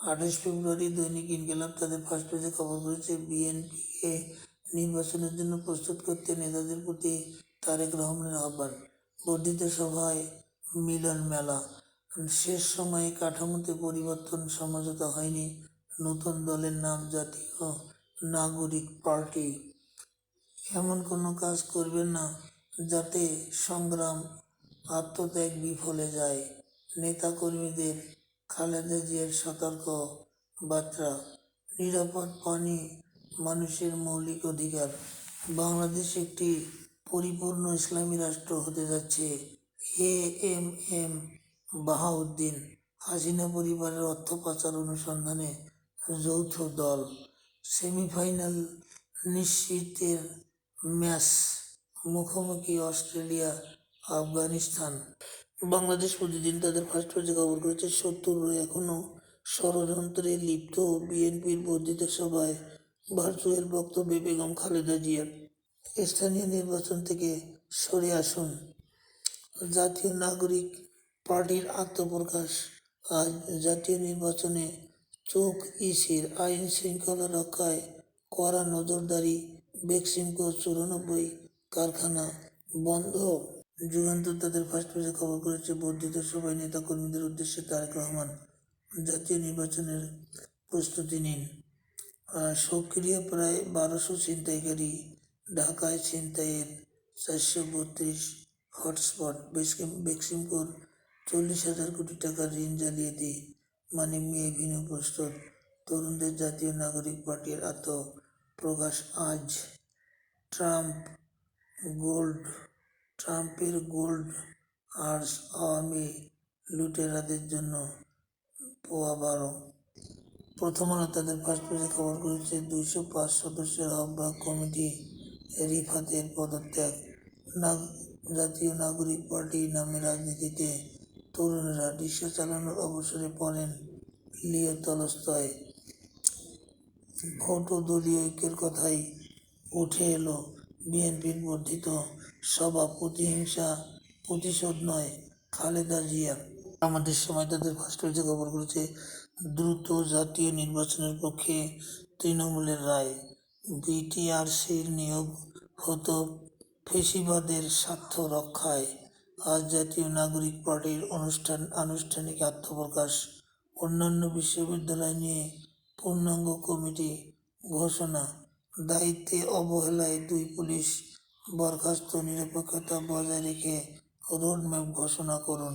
28 ফেব্রুয়ারি দৈনিক ইনকিলাব তাদের ফার্স্ট পেজে খবর করেছে, বিএনপিকে নির্বাচনের জন্য প্রস্তুত করতে নেতাদের প্রতি তারেক রহমানের আহ্বান। বর্ধিত সভায় মিলন মেলা। শেষ সময়ে কাঠামোতে পরিবর্তন সমঝোতা হয়নি, নতুন দলের নাম জাতীয় নাগরিক পার্টি। এমন কোনো কাজ করবেন না যাতে সংগ্রাম আত্মত্যাগ বিফলে যায়, নেতাকর্মীদের খালেদা জিয়ার সতর্ক বার্তা। নিরাপদ পানি মানুষের মৌলিক অধিকার। বাংলাদেশ একটি পরিপূর্ণ ইসলামী রাষ্ট্র হতে যাচ্ছে, এএমএম বাহাউদ্দিন। হাসিনা পরিবারের অর্থ পাচার অনুসন্ধানে যৌথ দল। সেমিফাইনাল নিশ্চিতের ম্যাচ, মুখোমুখি অস্ট্রেলিয়া আফগানিস্তান। বাংলাদেশ প্রতিদিন তাদের ফার্স্ট পেজে খবর করেছে, শত্রুরা এখনও ষড়যন্ত্রে লিপ্ত। বিএনপির বর্ধিত সভায় ভার্চুয়াল বক্তব্যে বেগম খালেদা জিয়ার, স্থানীয় নির্বাচন থেকে সরে আসুন। জাতীয় নাগরিক পার্টির আত্মপ্রকাশ। আজ জাতীয় নির্বাচনে চোখ ইসির। আইন শৃঙ্খলা রক্ষায় কড়া নজরদারি। বেক্সিমকো 94 কারখানা বন্ধ। যুগান্তর তাদের ফার্স্ট পেজে খবর করেছে, বর্ধিত সভায় নেতাকর্মীদের উদ্দেশ্যে তারেক রহমান, জাতীয় নির্বাচনের প্রস্তুতি নিন। সক্রিয় প্রায় 1200 ছিনতাইকারী। ঢাকায় ছিনতাইয়ের 432 হটস্পট। বেক্সিমকোর 40,000 কোটি টাকার ঋণ জালিয়াতি, মানিক মিয়া ভিন্ন প্রস্তুত। তরুণদের জাতীয় নাগরিক পার্টির আত্মপ্রকাশ আজ। ট্রাম্পের গোল্ড আর্স আওয়ামী লুটেরাদের জন্য পোয়াবারো। প্রথম আলো তাদের ফার্স্ট পেজে খবর করেছে, 205 সদস্যের আহ্বায়ক কমিটি রিফাতের পদত্যাগ। জাতীয় নাগরিক পার্টি নামে রাজনীতিতে তরুণেরা। রিক্সা চালানোর অবসরে পড়েন লিও তলস্তয়। ভোট ও দলীয় ঐক্যের কথাই উঠে এলো বিএনপির বর্ধিত সভা। প্রতিহিংসা প্রতিশোধ নয়, খালেদা জিয়া। আমাদের সময় তাদের ফার্স্ট পেজে খবর করেছে, দ্রুত জাতীয় নির্বাচনের পক্ষে তৃণমূলের রায়। বিটিআরসির নিয়োগ হতো ফেসিবাদের স্বার্থ রক্ষায়। আজ জাতীয় নাগরিক পার্টির আনুষ্ঠানিক আত্মপ্রকাশ। অন্যান্য বিশ্ববিদ্যালয় নিয়ে পূর্ণাঙ্গ কমিটি ঘোষণা। দায়িত্বে অবহেলায় 2 পুলিশ বরখাস্ত। নিরপেক্ষতা বজায় রেখে রোডম্যাপ ঘোষণা করুন।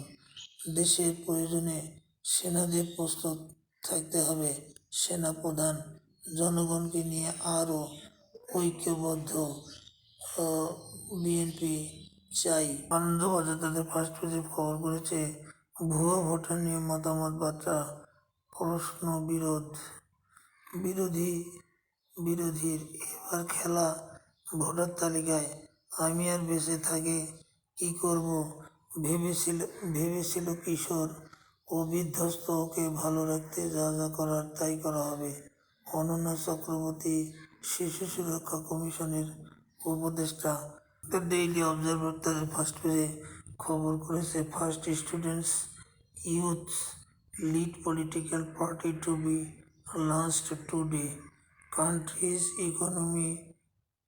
দেশের প্রয়োজনে সেনাদের প্রস্তুত থাকতে হবে সেনাপ্রধান। জনগণকে নিয়ে আরও ঐক্যবদ্ধ বিএনপি চাই। আনন্দবাজার তাদের ফার্স্ট পেজে খবর করেছে, ভুয়া ভোটার নিয়ে মতামত বার্তা। প্রশ্ন বিরোধীর এবার খেলা ভোটার তালিকায়। আমি আর বেঁচে থাকে কি করব ভেবেছিল কিশোর। ও বিধ্বস্ত, ওকে ভালো রাখতে যা যা করার তাই করা হবে। অনন্যা চক্রবর্তী শিশু সুরক্ষা কমিশনের উপদেষ্টা। দ্য ডেইলি অবজারভার তাদের ফার্স্ট পেজে খবর করেছে, first students youth lead political party to be launched today. Country's economy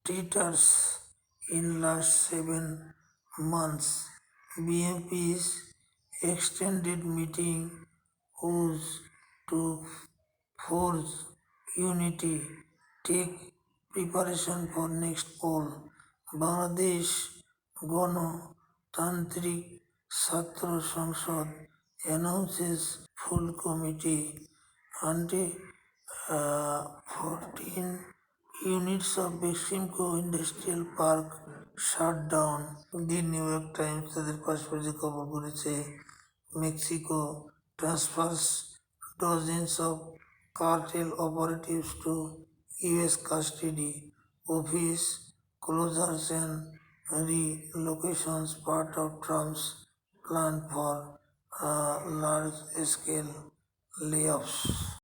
titters in last 7 months. BMP's extended meeting was to forge unity, take preparation for next poll. Bangladesh গণতান্ত্রিক ছাত্র সংসদ announces full committee. 14 units of Beximco Industrial Park shut down. The new York Times তাদের first পেজে খবর করেছে, Mexico transfers dozens of cartel operatives to US custody. Office closures and relocations part of Trump's plan for large-scale layoffs.